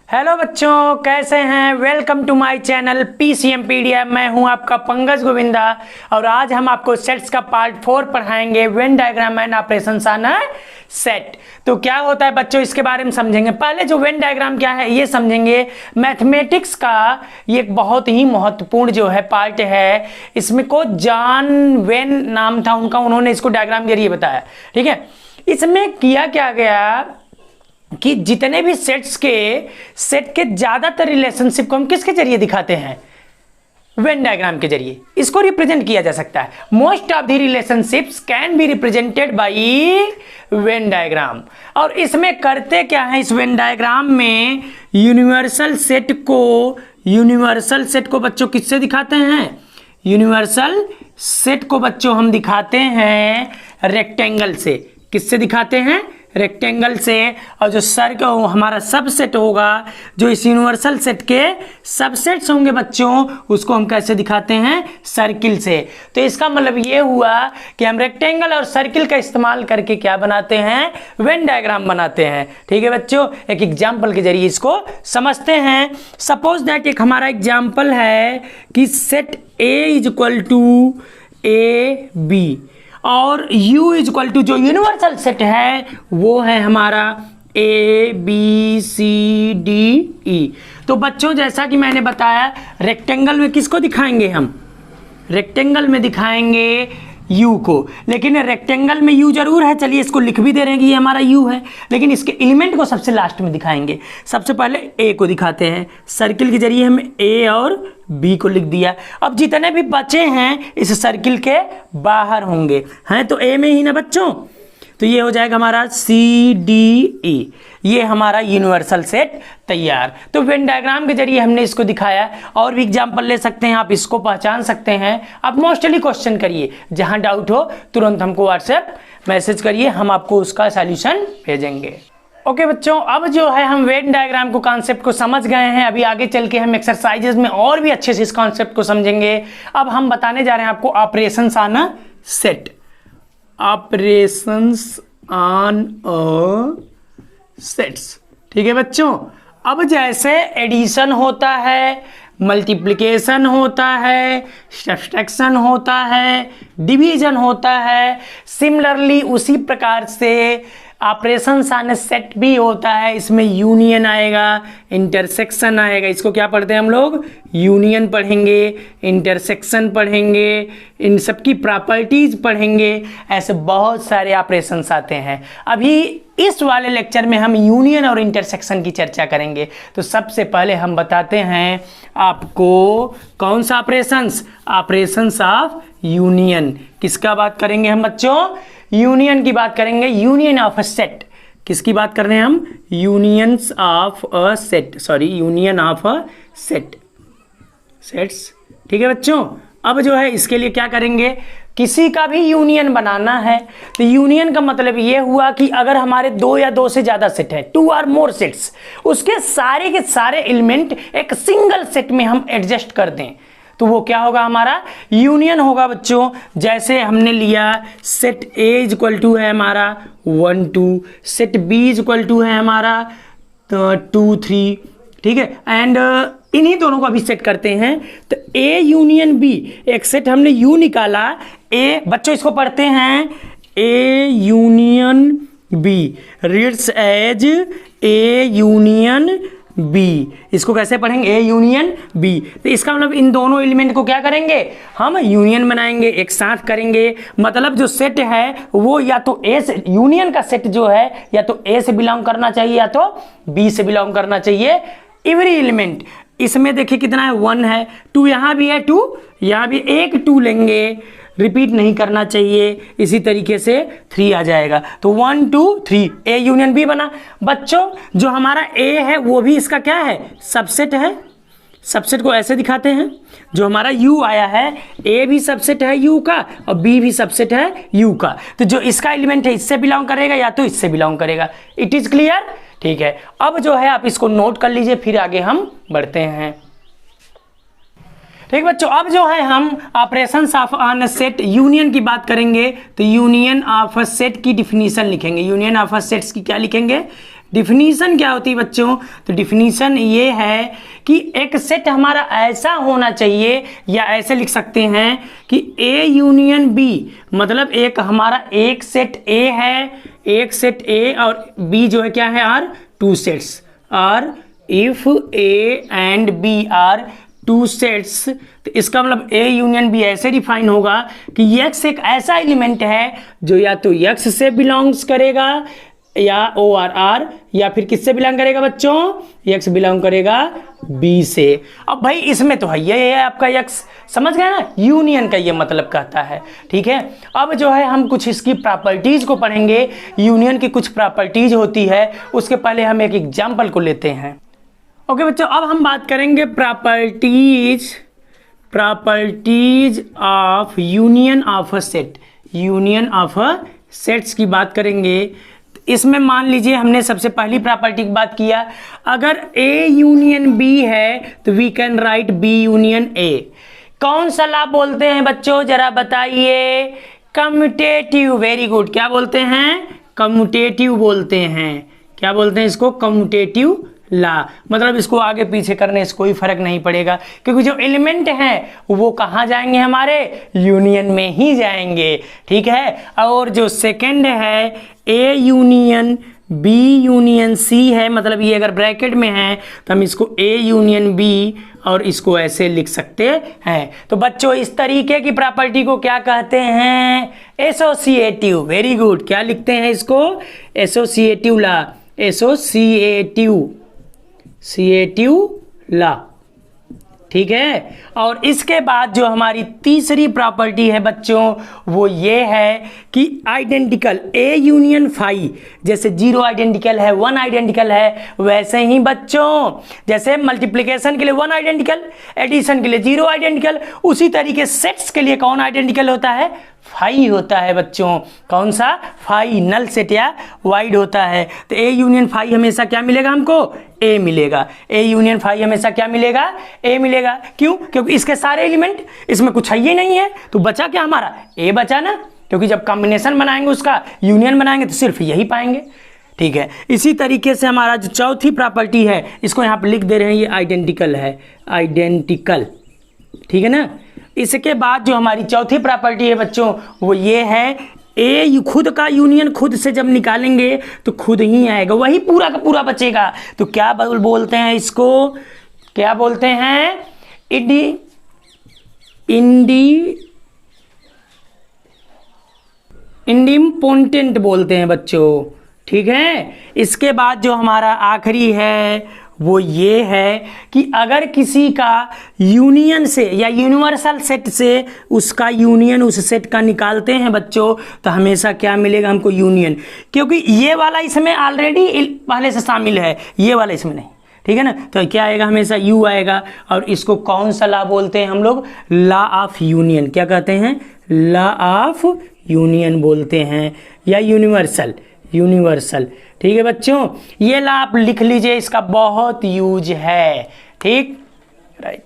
Hello बच्चों, कैसे हैं। Welcome to my channel PCMpedia. मैं हूं आपका पंकज गोविंदा और आज हम आपको सेट्स का पार्ट 4 पढ़ाएंगे। Venn diagram and operations on a set. तो क्या होता है बच्चों, इसके बारे में समझेंगे। पहले जो वेन डायग्राम क्या है ये समझेंगे। मैथमेटिक्स का ये एक बहुत ही महत्वपूर्ण जो है पार्ट है। इसमें को जॉन वेन नाम था उनका, उन्होंने इसको डायग्राम के जरिए बताया। ठीक है, इसमें किया क्या गया कि जितने भी सेट के ज्यादातर रिलेशनशिप को हम किसके जरिए दिखाते हैं, वेन डायग्राम के जरिए इसको रिप्रेजेंट किया जा सकता है। Most of the relationships can be represented by Venn diagram. और इसमें करते क्या है, इस वेन डायग्राम में यूनिवर्सल सेट को बच्चों किससे दिखाते हैं, यूनिवर्सल सेट को बच्चों हम दिखाते हैं रेक्टेंगल से। किससे दिखाते हैं, रेक्टेंगल से। और जो हमारा सबसेट होगा, जो इस यूनिवर्सल सेट के सबसेट्स होंगे बच्चों, उसको हम कैसे दिखाते हैं, सर्किल से। तो इसका मतलब ये हुआ कि हम रेक्टेंगल और सर्किल का इस्तेमाल करके क्या बनाते हैं, वेन डायग्राम बनाते हैं। ठीक है बच्चों, एक एग्जाम्पल के जरिए इसको समझते हैं। सपोज दैट एक हमारा एग्जाम्पल है कि set A is equal to A B और U इज इक्वल टू जो यूनिवर्सल सेट है वो है हमारा A B C D E। तो बच्चों जैसा कि मैंने बताया, रेक्टेंगल में किसको दिखाएंगे हम, रेक्टेंगल में दिखाएंगे U को। लेकिन रेक्टेंगल में U जरूर है, चलिए इसको लिख भी दे रहे हैं कि ये हमारा U है, लेकिन इसके एलिमेंट को सबसे लास्ट में दिखाएंगे। सबसे पहले A को दिखाते हैं, सर्किल के जरिए हम A और B को लिख दिया। अब जितने भी बचे हैं इस सर्किल के बाहर होंगे, हैं तो A में ही ना बच्चों, तो ये हो जाएगा हमारा CDE। ये हमारा यूनिवर्सल सेट तैयार। तो वेन डायग्राम के जरिए हमने इसको दिखाया। और भी एग्जांपल ले सकते हैं, आप इसको पहचान सकते हैं। आप मोस्टली क्वेश्चन करिए, जहां डाउट हो तुरंत हमको व्हाट्सएप मैसेज करिए, हम आपको उसका सॉल्यूशन भेजेंगे। ओके बच्चों, अब जो है हम वेन डायग्राम को कॉन्सेप्ट को समझ गए हैं। अभी आगे चल के हम एक्सरसाइजेज में और भी अच्छे से इस कॉन्सेप्ट को समझेंगे। अब हम बताने जा रहे हैं आपको operations on a set, operations on a sets. ठीक है बच्चों, अब जैसे एडिशन होता है, मल्टीप्लिकेशन होता है, सब्ट्रैक्शन होता है, डिवीजन होता है, सिमिलरली उसी प्रकार से ऑपरेशन ऑन सेट भी होता है। इसमें यूनियन आएगा, इंटरसेक्शन आएगा। इसको क्या पढ़ते हैं हम लोग, यूनियन पढ़ेंगे, इंटरसेक्शन पढ़ेंगे, इन सब की प्रॉपर्टीज पढ़ेंगे। ऐसे बहुत सारे ऑपरेशंस आते हैं। अभी इस वाले लेक्चर में हम यूनियन और इंटरसेक्शन की चर्चा करेंगे। तो सबसे पहले हम बताते हैं आपको कौन सा ऑपरेशंस, ऑपरेशंस ऑफ यूनियन। किसका बात करेंगे हम बच्चों, यूनियन की बात करेंगे। यूनियन ऑफ अ सेट, किसकी बात कर रहे हैं हम, unions of a set, sorry union of a set, sets. ठीक है बच्चों, अब जो है इसके लिए क्या करेंगे, किसी का भी यूनियन बनाना है। तो यूनियन का मतलब ये हुआ कि अगर हमारे दो या दो से ज्यादा सेट है, 2 और मोर सेट्स, उसके सारे के सारे एलिमेंट एक सिंगल सेट में हम एडजस्ट कर दें, तो वो क्या होगा, हमारा यूनियन होगा बच्चों। जैसे हमने लिया set A is equal to है हमारा 1 2, set B is equal to है हमारा 2 3। ठीक है, एंड इन्हीं दोनों को अभी सेट करते हैं। तो A यूनियन B, एक सेट हमने U निकाला, A बच्चों इसको पढ़ते हैं A union B, reads as A union B। इसको कैसे पढ़ेंगे, A यूनियन B। तो इसका मतलब इन दोनों एलिमेंट को क्या करेंगे, हम यूनियन बनाएंगे, एक साथ करेंगे। मतलब जो सेट है वो या तो A से, यूनियन का सेट जो है या तो A से बिलोंग करना चाहिए या तो B से बिलोंग करना चाहिए। एवरी एलिमेंट, इसमें देखिए कितना है, 1 है, 2 यहाँ भी है, 2 यहाँ भी, एक 2 लेंगे, रिपीट नहीं करना चाहिए। इसी तरीके से 3 आ जाएगा। तो 1 2 3 A यूनियन B बना। बच्चों जो हमारा A है वो भी इसका क्या है, सबसेट है। सबसेट को ऐसे दिखाते हैं, जो हमारा U आया है, A भी सबसेट है U का और B भी सबसेट है U का। तो जो इसका एलिमेंट है इससे बिलोंग करेगा या तो इससे बिलोंग करेगा। It is clear. ठीक है, अब जो है आप इसको नोट कर लीजिए, फिर आगे हम बढ़ते हैं। ठीक बच्चों, अब जो है हम operations of on set union की बात करेंगे। तो यूनियन ऑफ अ सेट की डिफिनीशन लिखेंगे। यूनियन ऑफ अ सेट्स की क्या लिखेंगे, डिफिनीशन क्या होती है बच्चों? तो डिफिनीशन ये है कि एक सेट हमारा ऐसा होना चाहिए, या ऐसे लिख सकते हैं कि ए यूनियन बी, मतलब एक हमारा एक सेट ए है, एक सेट ए और बी जो है क्या है, are two sets, are if A and B are two sets, तो इसका मतलब ए यूनियन बी ऐसे डिफाइन होगा कि एक्स एक ऐसा एलिमेंट है जो या तो एक्स से बिलोंग्स करेगा या ओ आर आर, या फिर किससे बिलोंग करेगा बच्चों? एक्स बिलोंग करेगा बी से। अब भाई इसमें तो है ये है आपका एक्स, समझ गए ना? यूनियन का ये मतलब कहता है, ठीक है। अब जो है हम कुछ इसकी प्रॉपर्टीज को पढ़ेंगे, यूनियन की कुछ प्रॉपर्टीज होती है, उसके पहले हम एक एग्जाम्पल को लेते हैं। ओके बच्चों, अब हम बात करेंगे properties of union of a set, union of a sets की बात करेंगे। इसमें मान लीजिए हमने सबसे पहली प्रॉपर्टी की बात किया, अगर ए यूनियन बी है तो we can write B union A. कौन सा लॉ बोलते हैं बच्चों, जरा बताइए? Commutative, very good. क्या बोलते हैं? कम्यूटेटिव बोलते हैं। क्या बोलते हैं इसको? कम्यूटेटिव ला, मतलब इसको आगे पीछे करने से कोई फर्क नहीं पड़ेगा, क्योंकि जो एलिमेंट हैं वो कहाँ जाएंगे, हमारे यूनियन में ही जाएंगे, ठीक है। और जो सेकंड है A union B union C है, मतलब ये अगर ब्रैकेट में है तो हम इसको ए यूनियन बी और इसको ऐसे लिख सकते हैं। तो बच्चों इस तरीके की प्रॉपर्टी को क्या कहते हैं? एसोसिएटिव। Very good. क्या लिखते हैं इसको? एसोसिएटिव ला, एसोसिएटिव ला, ठीक है। और इसके बाद जो हमारी तीसरी प्रॉपर्टी है बच्चों वो ये है कि आइडेंटिकल, ए यूनियन फाई, जैसे 0 आइडेंटिकल है, 1 आइडेंटिकल है, वैसे ही बच्चों जैसे मल्टीप्लिकेशन के लिए 1 आइडेंटिकल, एडिशन के लिए 0 आइडेंटिकल, उसी तरीके सेट्स के लिए कौन आइडेंटिकल होता है? फाई होता है बच्चों। कौन सा? फाई, नल सेट या वाइड होता है। तो ए यूनियन फाई हमेशा क्या मिलेगा हमको? ए मिलेगा। ए यूनियन फाई हमेशा क्या मिलेगा? ए मिलेगा। क्यों? क्योंकि इसके सारे एलिमेंट, इसमें कुछ है ही नहीं है, तो बचा क्या हमारा? ए बचा ना, क्योंकि जब कॉम्बिनेशन बनाएंगे उसका, यूनियन बनाएंगे तो सिर्फ यही पाएंगे, ठीक है। इसी तरीके से हमारा जो चौथी प्रॉपर्टी है, इसको यहाँ पे लिख दे रहे हैं, ये आइडेंटिकल है, आइडेंटिकल, ठीक है ना। इसके बाद जो हमारी चौथी प्रॉपर्टी है बच्चों वो ये है, ए खुद का यूनियन खुद से जब निकालेंगे तो खुद ही आएगा, वही पूरा का पूरा बचेगा। तो क्या बोलते हैं इसको? क्या बोलते हैं? इंडिपेंडेंट बोलते हैं बच्चों, ठीक है। इसके बाद जो हमारा आखिरी है वो ये है कि अगर किसी का यूनियन से या यूनिवर्सल सेट से उसका यूनियन उस सेट का निकालते हैं बच्चों, तो हमेशा क्या मिलेगा हमको? यूनियन, क्योंकि ये वाला इसमें ऑलरेडी पहले से शामिल है, ये वाला इसमें नहीं, ठीक है ना। तो क्या आएगा? हमेशा यू आएगा। और इसको कौन सा लॉ बोलते हैं हम लोग? Law of union. क्या कहते हैं? लॉ ऑफ यूनियन बोलते हैं, या यूनिवर्सल, ठीक है बच्चों। ये ला आप लिख लीजिए, इसका बहुत यूज है, ठीक, राइट।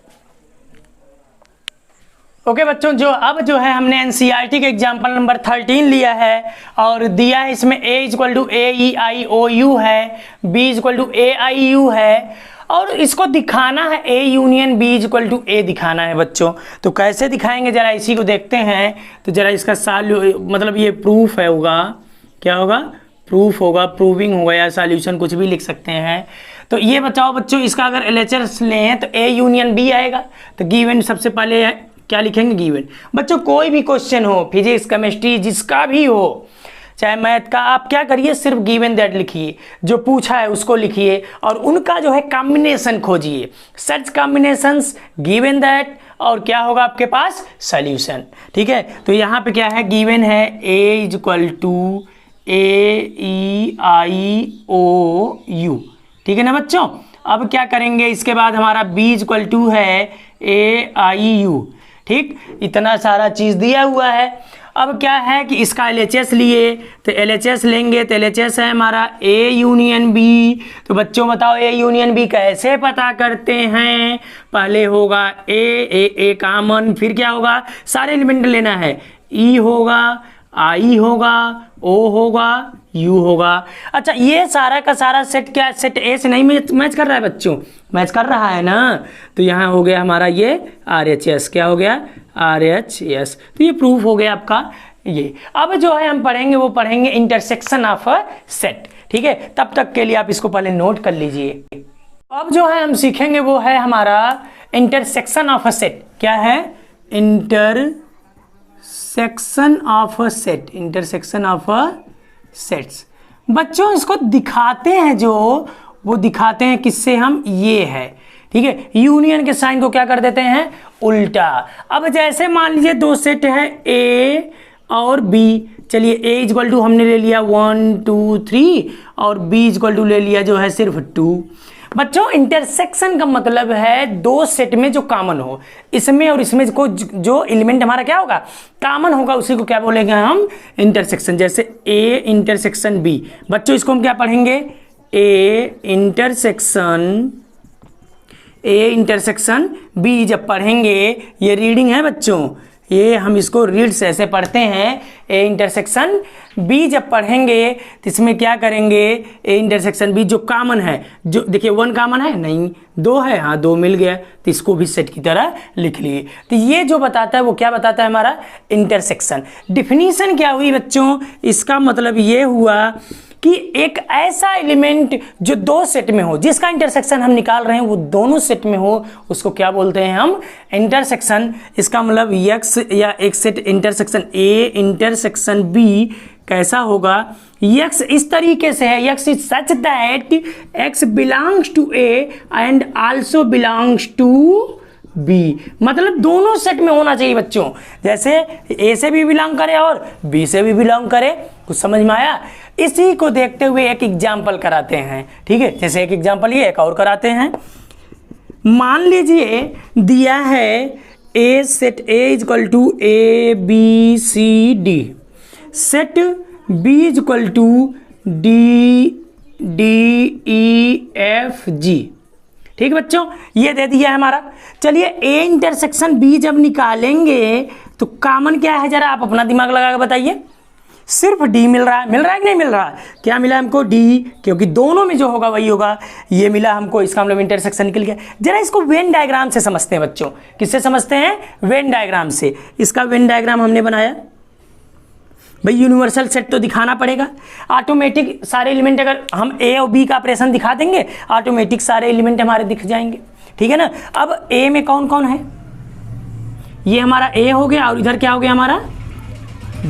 ओके बच्चों, जो है हमने एनसीईआरटी के एग्जाम्पल नंबर 13 लिया है और दिया है इसमें A = AEIOU है, B = AIU है, और इसको दिखाना है A यूनियन B = A दिखाना है बच्चों। तो कैसे दिखाएंगे जरा इसी को देखते हैं। तो जरा इसका मतलब ये प्रूफ है, होगा क्या होगा? प्रूफ होगा, प्रूविंग होगा, या सॉल्यूशन कुछ भी लिख सकते हैं। तो ये बताओ बच्चों, इसका अगर LHS लें तो A यूनियन B आएगा। तो गिवन सबसे पहले क्या लिखेंगे? गिवन। बच्चों कोई भी क्वेश्चन हो, फिजिक्स, केमिस्ट्री, जिसका भी हो, चाहे मैथ का, आप क्या करिए? सिर्फ गिवन दैट लिखिए, जो पूछा है उसको लिखिए और उनका जो है कॉम्बिनेशन खोजिए, सर्च कॉम्बिनेशंस, गिवन दैट, और क्या होगा आपके पास? सॉल्यूशन, ठीक है। तो यहाँ पे क्या है? गिवन है A = AEIOU, ठीक है ना बच्चों। अब क्या करेंगे? इसके बाद हमारा B = है AIU, ठीक। इतना सारा चीज़ दिया हुआ है। अब क्या है कि इसका LHS लिए, तो LHS लेंगे तो LHS है हमारा A यूनियन B। तो बच्चों बताओ A यूनियन B कैसे पता करते हैं? पहले होगा A कॉमन, फिर क्या होगा? सारे एलिमेंट लेना है, E होगा, I होगा, O होगा, U होगा। अच्छा, ये सारा का सारा सेट क्या सेट ए से नहीं मैच कर रहा है बच्चों? मैच कर रहा है ना। तो यहाँ हो गया हमारा ये RHS, क्या हो गया? RHS। तो ये प्रूफ हो गया आपका ये। अब जो है हम पढ़ेंगे वो पढ़ेंगे इंटरसेक्शन ऑफ अ सेट, ठीक है। तब तक के लिए आप इसको पहले नोट कर लीजिए। अब जो है हम सीखेंगे वो है हमारा इंटरसेक्शन ऑफ अ सेट। क्या है? Intersection of a set, intersection of a sets. बच्चों इसको दिखाते हैं जो वो दिखाते हैं किससे? हम ये है, ठीक है। यूनियन के साइन को क्या कर देते हैं? उल्टा। अब जैसे मान लीजिए दो सेट है A और B। चलिए A इक्वल टू हमने ले लिया 1 2 3 और B इक्वल टू ले लिया जो है सिर्फ 2। बच्चों इंटरसेक्शन का मतलब है दो सेट में जो कॉमन हो, इसमें और इसमें को जो एलिमेंट हमारा क्या होगा? कॉमन होगा, उसी को क्या बोलेंगे हम? इंटरसेक्शन। जैसे A इंटरसेक्शन B। बच्चों इसको हम क्या पढ़ेंगे? A इंटरसेक्शन B जब पढ़ेंगे, ये रीडिंग है बच्चों, ये हम इसको रीड्स ऐसे पढ़ते हैं। A इंटरसेक्शन B जब पढ़ेंगे तो इसमें क्या करेंगे? A इंटरसेक्शन B जो कॉमन है, जो देखिए 1 कॉमन है नहीं, 2 है, हाँ 2 मिल गया, तो इसको भी सेट की तरह लिख लिए। तो ये जो बताता है वो क्या बताता है? हमारा इंटरसेक्शन। डिफिनीशन क्या हुई बच्चों? इसका मतलब ये हुआ कि एक ऐसा एलिमेंट जो दो सेट में हो, जिसका इंटरसेक्शन हम निकाल रहे हैं वो दोनों सेट में हो, उसको क्या बोलते हैं हम? इंटरसेक्शन। इसका मतलब x या एक set intersection A intersection B कैसा होगा? x इस तरीके से है, x is such that x belongs to A and also belongs to B। मतलब दोनों सेट में होना चाहिए बच्चों, जैसे A से भी बिलोंग करे और B से भी बिलोंग करे। कुछ समझ में आया? इसी को देखते हुए एक एग्जाम्पल कराते हैं, ठीक है। जैसे एक एग्जाम्पल ये एक और कराते हैं। मान लीजिए दिया है A set A equal to ABCD, set B equal to DEFG, ठीक है बच्चों, ये दे दिया है हमारा। चलिए A इंटरसेक्शन B जब निकालेंगे तो कॉमन क्या है? जरा आप अपना दिमाग लगा के बताइए। सिर्फ D मिल रहा है, मिल रहा है कि नहीं मिल रहा? क्या मिला हमको? D, क्योंकि दोनों में जो होगा वही होगा। ये मिला हमको, इसका मतलब इंटरसेक्शन निकल गया। जरा इसको वेन डायग्राम से समझते हैं बच्चों। किससे समझते हैं? वेन डायग्राम से। इसका वेन डायग्राम हमने बनाया। भाई यूनिवर्सल सेट तो दिखाना पड़ेगा। ऑटोमेटिक सारे एलिमेंट, अगर हम A और B का ऑपरेशन दिखा देंगे ऑटोमेटिक सारे एलिमेंट हमारे दिख जाएंगे, ठीक है ना। अब A में कौन कौन है? ये हमारा A हो गया और इधर क्या हो गया? हमारा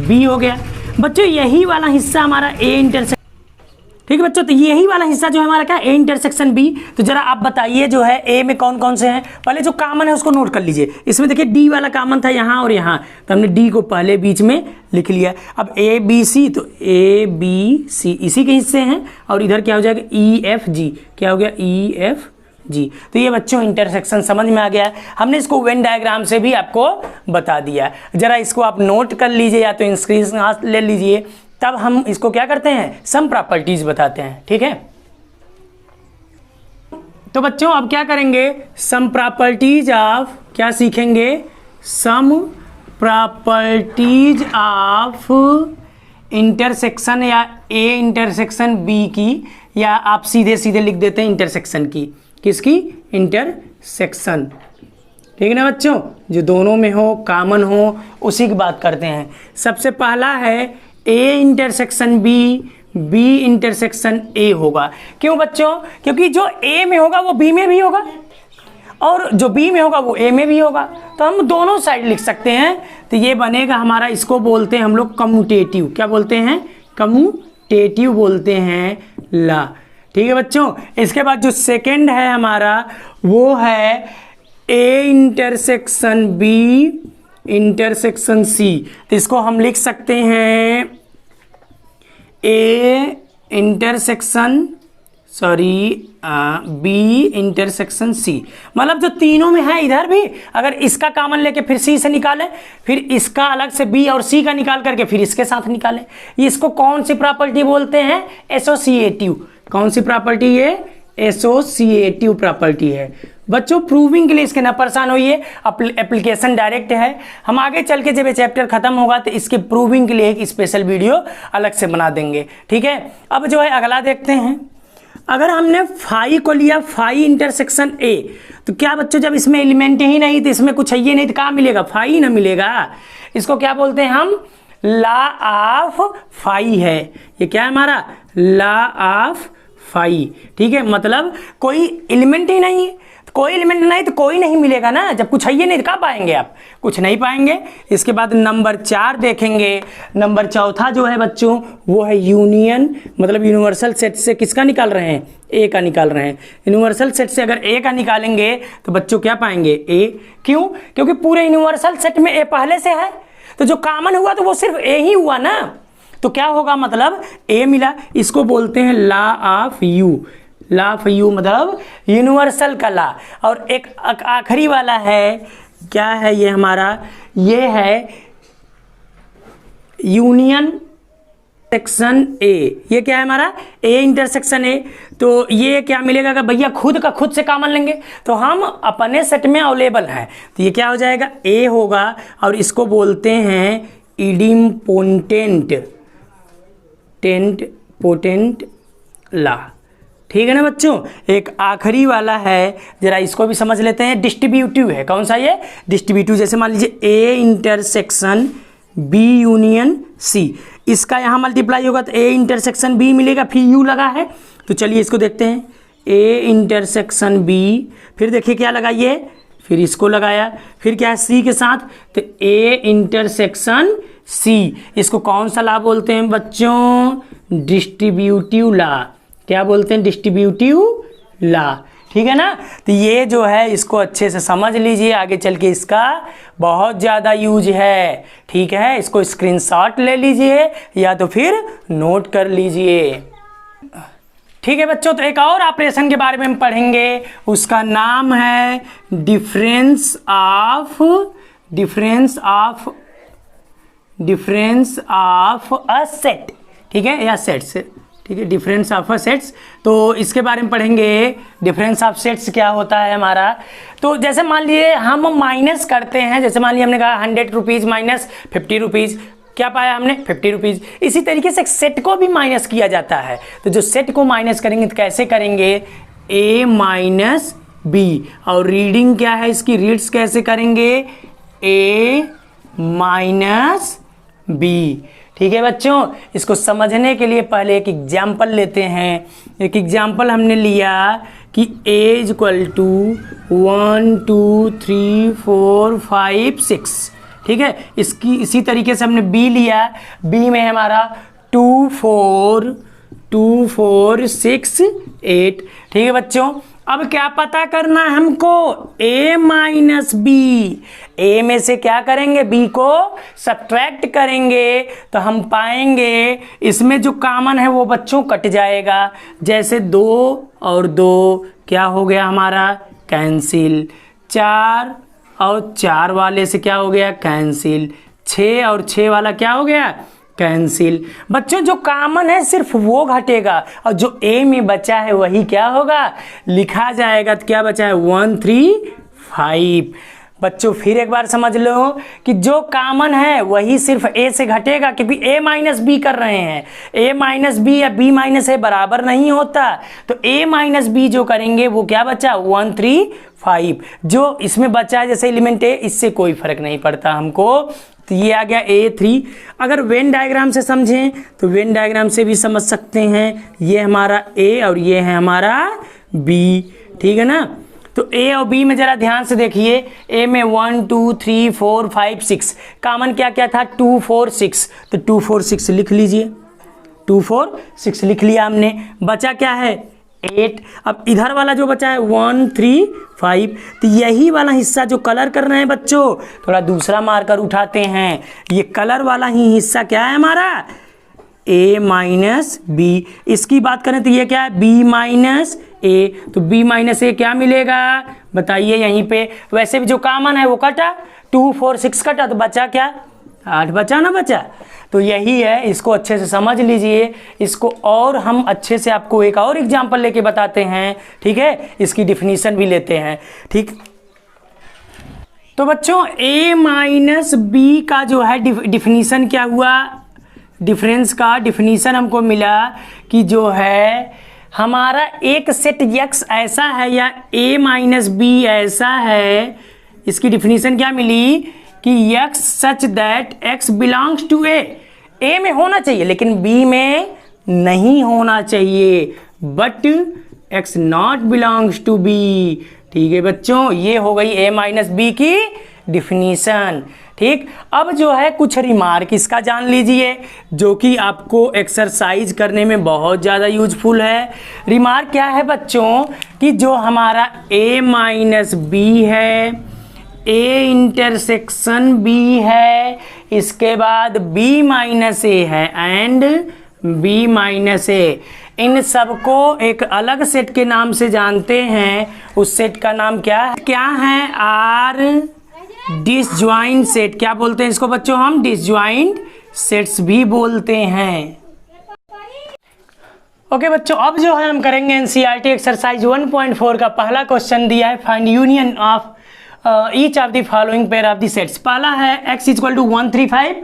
B हो गया। बच्चों यही वाला हिस्सा हमारा A इंटरसेक्शन, ठीक है बच्चों। तो यही वाला हिस्सा जो है हमारा क्या? A intersection B। तो जरा आप बताइए जो है A में कौन कौन से हैं? पहले जो कॉमन है उसको नोट कर लीजिए। इसमें देखिए D वाला कॉमन था यहाँ और यहाँ, तो हमने D को पहले बीच में लिख लिया। अब ABC, तो ABC इसी के हिस्से हैं और इधर क्या हो जाएगा? EFG, क्या हो गया? EFG। तो ये बच्चों इंटरसेक्शन समझ में आ गया। हमने इसको वेन डायग्राम से भी आपको बता दिया। जरा इसको आप नोट कर लीजिए या तो स्क्रीनशॉट ले लीजिए, तब हम इसको क्या करते हैं? सम प्रॉपर्टीज बताते हैं, ठीक है। तो बच्चों अब क्या करेंगे? सम प्रॉपर्टीज ऑफ, क्या सीखेंगे? सम प्रॉपर्टीज ऑफ इंटरसेक्शन या A इंटरसेक्शन B की, या आप सीधे सीधे लिख देते हैं इंटरसेक्शन की। किसकी? इंटरसेक्शन, ठीक है ना बच्चों। जो दोनों में हो, कॉमन हो, उसी की बात करते हैं। सबसे पहला है A intersection B, B intersection A होगा। क्यों बच्चों? क्योंकि जो A में होगा वो B में भी होगा और जो B में होगा वो A में भी होगा, तो हम दोनों साइड लिख सकते हैं। तो ये बनेगा हमारा, इसको बोलते हैं हम लोग कम्यूटेटिव। क्या बोलते हैं? कम्यूटेटिव बोलते हैं ला, ठीक है बच्चों। इसके बाद जो सेकंड है हमारा वो है A intersection B intersection C। तो इसको हम लिख सकते हैं A intersection B intersection C। मतलब जो तीनों में है, इधर भी अगर इसका कॉमन लेके फिर C से निकालें, फिर इसका अलग से B और C का निकाल करके फिर इसके साथ निकालें। इसको कौन सी प्रॉपर्टी बोलते हैं? एसोसिएटिव। कौन सी प्रॉपर्टी? ये एसोसिएटिव प्रॉपर्टी है। बच्चों प्रूविंग के लिए इसके ना परेशान होइए, एप्लीकेशन डायरेक्ट है। हम आगे चल के जब ये चैप्टर खत्म होगा तो इसके प्रूविंग के लिए एक स्पेशल वीडियो अलग से बना देंगे, ठीक है। अब जो है अगला देखते हैं। अगर हमने फाई को लिया, फाई इंटरसेक्शन ए, तो क्या बच्चों जब इसमें एलिमेंट ही नहीं तो इसमें कुछ है ही नहीं तो कहाँ मिलेगा, फाई ना मिलेगा। इसको क्या बोलते हैं हम, लॉ ऑफ फाई है। ये क्या है हमारा, लॉ ऑफ फाई, ठीक है। मतलब कोई एलिमेंट ही नहीं, कोई एलिमेंट नहीं तो कोई नहीं मिलेगा ना, जब कुछ है ही नहीं तो कहाँ पाएंगे आप, कुछ नहीं पाएंगे। इसके बाद नंबर 4 देखेंगे। नंबर चौथा जो है बच्चों वो है यूनियन, मतलब यूनिवर्सल सेट से किसका निकाल रहे हैं, ए का निकाल रहे हैं। यूनिवर्सल सेट से अगर ए का निकालेंगे तो बच्चों क्या पाएंगे, ए। क्यों, क्योंकि पूरे यूनिवर्सल सेट में ए पहले से है, तो जो कॉमन हुआ तो वो सिर्फ ए ही हुआ ना, तो क्या होगा, मतलब ए मिला। इसको बोलते हैं law of you. Law of you मतलब यूनिवर्सल का लॉ। और एक आखिरी वाला है, क्या है ये हमारा, ये है यूनियन सेक्शन ए। ये क्या है हमारा, ए इंटरसेक्शन ए। तो ये क्या मिलेगा, अगर भैया खुद का खुद से कॉमन लेंगे तो हम अपने सेट में अवेलेबल हैं, तो ये क्या हो जाएगा, ए होगा। और इसको बोलते हैं इडिम्पोटेंट पोटेंट लॉ, ठीक है ना बच्चों। एक आखिरी वाला है, जरा इसको भी समझ लेते हैं, डिस्ट्रीब्यूटिव है। कौन सा ये, डिस्ट्रीब्यूटिव। जैसे मान लीजिए A intersection B union C, इसका यहाँ मल्टीप्लाई होगा तो ए इंटरसेक्शन बी मिलेगा, फिर यू लगा है। तो चलिए इसको देखते हैं, ए इंटरसेक्शन बी, फिर देखिए क्या लगाइए, फिर इसको लगाया, फिर क्या है सी के साथ, तो ए इंटरसेक्शन सी। इसको कौन सा लॉ बोलते हैं बच्चों, डिस्ट्रीब्यूटिव लॉ। क्या बोलते हैं, डिस्ट्रीब्यूटिव लॉ, ठीक है ना। तो ये जो है इसको अच्छे से समझ लीजिए, आगे चल के इसका बहुत ज़्यादा यूज है, ठीक है। इसको स्क्रीनशॉट ले लीजिए या तो फिर नोट कर लीजिए, ठीक है बच्चों। तो एक और ऑपरेशन के बारे में हम पढ़ेंगे, उसका नाम है डिफरेंस ऑफ अ सेट, ठीक है, या सेट्स, ठीक है, डिफरेंस ऑफ अ सेट्स। तो इसके बारे में पढ़ेंगे, डिफरेंस ऑफ सेट्स क्या होता है हमारा। तो जैसे मान लीजिए हम माइनस करते हैं, जैसे मान लीजिए हमने कहा 100 रुपीज़ माइनस 50 रुपीज़, क्या पाया हमने, 50 रुपीज़। इसी तरीके से एक सेट को भी माइनस किया जाता है। तो जो सेट को माइनस करेंगे तो कैसे करेंगे, ए माइनस बी। और रीडिंग क्या है इसकी, रीड्स कैसे करेंगे, ए माइनस बी, ठीक है बच्चों। इसको समझने के लिए पहले एक एग्जाम्पल लेते हैं। एक एग्जाम्पल हमने लिया कि a इज इक्वल टू 1 2 3 4 5 6, ठीक है। इसकी इसी तरीके से हमने b लिया, b में हमारा 2 4 6 8, ठीक है बच्चों। अब क्या पता करना है हमको, a माइनस बी। a में से क्या करेंगे, b को सब्ट्रैक्ट करेंगे तो हम पाएंगे इसमें जो कॉमन है वो बच्चों कट जाएगा। जैसे 2 और 2 क्या हो गया हमारा, कैंसिल। 4 और 4 वाले से क्या हो गया, कैंसिल। 6 और 6 वाला क्या हो गया, कैंसिल। बच्चों जो कॉमन है सिर्फ वो घटेगा और जो ए में बचा है वही क्या होगा, लिखा जाएगा। तो क्या बचा है, 1 3 5। बच्चों फिर एक बार समझ लो कि जो कॉमन है वही सिर्फ ए से घटेगा, क्योंकि ए माइनस बी कर रहे हैं। ए माइनस बी या बी माइनस ए बराबर नहीं होता, तो ए माइनस बी जो करेंगे वो क्या बचा, 1 3 5। जो इसमें बचा है जैसे एलिमेंट ए, इससे कोई फर्क नहीं पड़ता हमको। तो ये आ गया A3। अगर वेन डायग्राम से समझें तो वेन डायग्राम से भी समझ सकते हैं, ये हमारा A और ये है हमारा B, ठीक है ना। तो A और B में जरा ध्यान से देखिए, A में 1 2 3 4 5 6, कॉमन क्या क्या था, 2 4 6, तो 2 4 6 लिख लीजिए, 2 4 6 लिख लिया हमने। बचा क्या है, 8। अब इधर वाला जो बचा है 1 3 5, तो यही वाला हिस्सा जो कलर कर रहे हैं बच्चों, थोड़ा दूसरा मार्कर उठाते हैं। ये कलर वाला ही हिस्सा क्या है हमारा, a माइनस बी। इसकी बात करें तो ये क्या है, b माइनस ए। तो b माइनस ए क्या मिलेगा बताइए यहीं पे। वैसे भी जो कॉमन है वो कटा, 2 4 6 कटा, तो बचा क्या, 8 बचा ना बचा। तो यही है, इसको अच्छे से समझ लीजिए। इसको और हम अच्छे से आपको एक और एग्जांपल लेके बताते हैं, ठीक है, इसकी डिफिनीशन भी लेते हैं, ठीक। तो बच्चों a माइनस बी का जो है डिफिनीशन क्या हुआ, डिफरेंस का डिफिनीशन हमको मिला कि जो है हमारा एक सेट x ऐसा है या a माइनस बी ऐसा है, इसकी डिफिनीशन क्या मिली कि x such that x belongs to a में होना चाहिए लेकिन b में नहीं होना चाहिए, but x not belongs to b। ठीक है बच्चों, ये हो गई a माइनस बी की डिफिनीशन, ठीक। अब जो है कुछ रिमार्क इसका जान लीजिए जो कि आपको एक्सरसाइज करने में बहुत ज़्यादा यूजफुल है। रिमार्क क्या है बच्चों कि जो हमारा a माइनस बी है, a इंटरसेक्शन b है, इसके बाद b माइनस a है एंड b माइनस a, इन सबको एक अलग सेट के नाम से जानते हैं। उस सेट का नाम क्या है आर डिसजॉइंट सेट। क्या बोलते हैं इसको बच्चों, हम डिसजॉइंट सेट्स भी बोलते हैं। ओके बच्चों, अब जो है हम करेंगे एनसीईआरटी एक्सरसाइज 1.4 का पहला क्वेश्चन दिया है, find union of each of the following pair of the sets. पहला है x इक्वल टू 1 3 5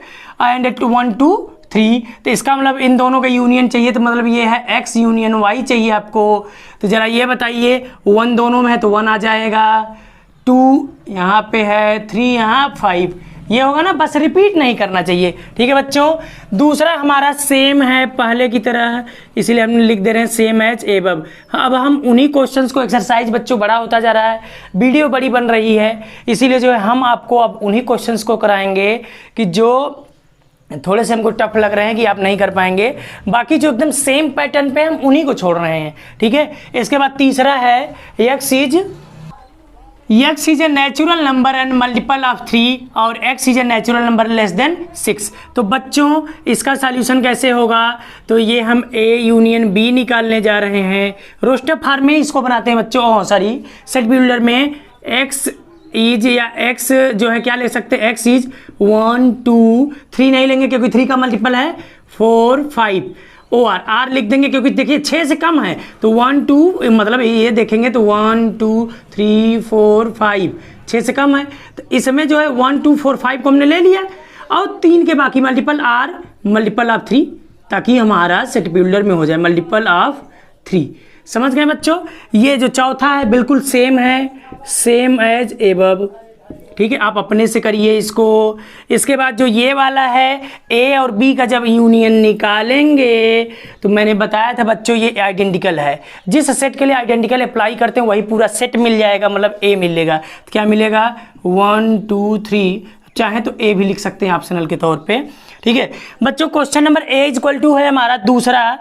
एंड 1 2 3। तो इसका मतलब इन दोनों का यूनियन चाहिए, तो मतलब ये है x यूनियन y चाहिए आपको। तो जरा ये बताइए, 1 दोनों में है तो 1 आ जाएगा, 2 यहाँ पे है, 3 यहाँ, 5 ये होगा ना, बस रिपीट नहीं करना चाहिए, ठीक है बच्चों। दूसरा हमारा सेम है पहले की तरह, इसीलिए हम लिख दे रहे हैं सेम एज एबव। अब हम उन्हीं क्वेश्चंस को, एक्सरसाइज बच्चों बड़ा होता जा रहा है, वीडियो बड़ी बन रही है, इसीलिए जो है हम आपको अब उन्हीं क्वेश्चंस को कराएंगे कि जो थोड़े से हमको टफ लग रहे हैं कि आप नहीं कर पाएंगे, बाकी जो एकदम सेम पैटर्न पे हम उन्हीं को छोड़ रहे हैं, ठीक है। इसके बाद तीसरा है x is a natural number and multiple of 3 और x is a natural number less than 6। तो बच्चों इसका सॉल्यूशन कैसे होगा, तो ये हम a यूनियन b निकालने जा रहे हैं। रोस्टर फॉर्म में इसको बनाते हैं बच्चों, सॉरी सेट बिल्डर में x इज या x जो है क्या ले सकते हैं, x इज 1 2 3 नहीं लेंगे क्योंकि 3 का मल्टीपल है 4 5, और आर लिख देंगे क्योंकि देखिए 6 से कम है, तो 1 2 मतलब ये देखेंगे तो 1 2 3 4 5 6 से कम है, तो इसमें जो है 1 2 4 5 को हमने ले लिया और 3 के बाकी मल्टीपल आर मल्टीपल ऑफ 3, ताकि हमारा सेट बिल्डर में हो जाए मल्टीपल ऑफ 3। समझ गए बच्चों। ये जो चौथा है बिल्कुल सेम है, सेम एज एबव, ठीक है, आप अपने से करिए इसको। इसके बाद जो ये वाला है a और b का जब यूनियन निकालेंगे तो मैंने बताया था बच्चों ये आइडेंटिकल है, जिस सेट के लिए आइडेंटिकल अप्लाई करते हैं वही पूरा सेट मिल जाएगा, मतलब a मिलेगा। तो क्या मिलेगा 1 2 3, चाहे तो a भी लिख सकते हैं ऑप्शनल के तौर पे, ठीक है बच्चों। Question number a equal to है हमारा दूसरा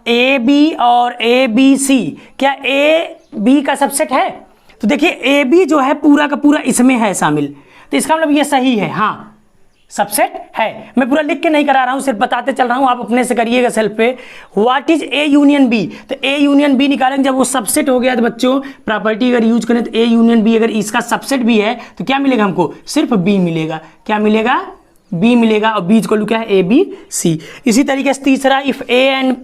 ए बी और ए बी सी, क्या ए बी का सबसेट है, तो देखिए ए बी जो है पूरा का पूरा इसमें है शामिल, तो इसका मतलब ये सही है, हाँ सबसेट है। मैं पूरा लिख के नहीं करा रहा हूँ, सिर्फ बताते चल रहा हूँ, आप अपने से करिएगा सेल्फ पे। What is A union B, तो ए यूनियन बी निकालेंगे, जब वो सबसेट हो गया तो बच्चों प्रॉपर्टी अगर यूज करें तो ए यूनियन बी अगर इसका सबसेट भी है तो क्या मिलेगा हमको, सिर्फ बी मिलेगा। क्या मिलेगा, बी मिलेगा, और बी इक्वल टू क्या है ए बी सी। इसी तरीके से तीसरा, if A and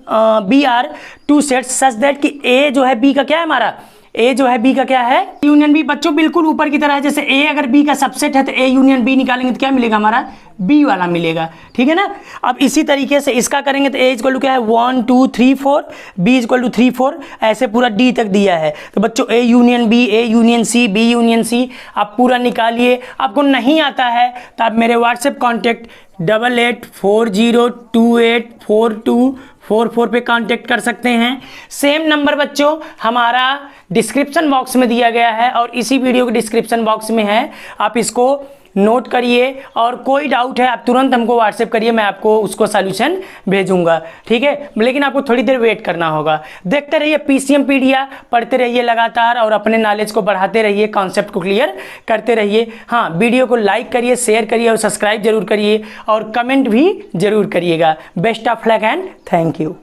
B are two sets such that कि ए जो है बी का क्या है, हमारा ए जो है बी का क्या है यूनियन बी। बच्चों बिल्कुल ऊपर की तरह है, जैसे ए अगर बी का सबसेट है तो ए यूनियन बी निकालेंगे तो क्या मिलेगा, हमारा बी वाला मिलेगा, ठीक है ना। अब इसी तरीके से इसका करेंगे तो ए इक्वल टू क्या है 1 2 3 4, बी इक्वल टू 3 4, ऐसे पूरा डी तक दिया है। तो बच्चों A union B, A union C, B union C आप पूरा निकालिए। आपको नहीं आता है तो आप मेरे व्हाट्सएप कॉन्टैक्ट 8840284244 पे कांटेक्ट कर सकते हैं। सेम नंबर बच्चों हमारा डिस्क्रिप्शन बॉक्स में दिया गया है और इसी वीडियो के डिस्क्रिप्शन बॉक्स में है, आप इसको नोट करिए और कोई डाउट है आप तुरंत हमको व्हाट्सएप करिए, मैं आपको उसको सॉल्यूशन भेजूंगा, ठीक है। लेकिन आपको थोड़ी देर वेट करना होगा। देखते रहिए पीसीएम पीडिया, पढ़ते रहिए लगातार और अपने नॉलेज को बढ़ाते रहिए, कॉन्सेप्ट को क्लियर करते रहिए। हाँ, वीडियो को लाइक करिए, शेयर करिए और सब्सक्राइब जरूर करिए और कमेंट भी जरूर करिएगा। Best of luck and thank you.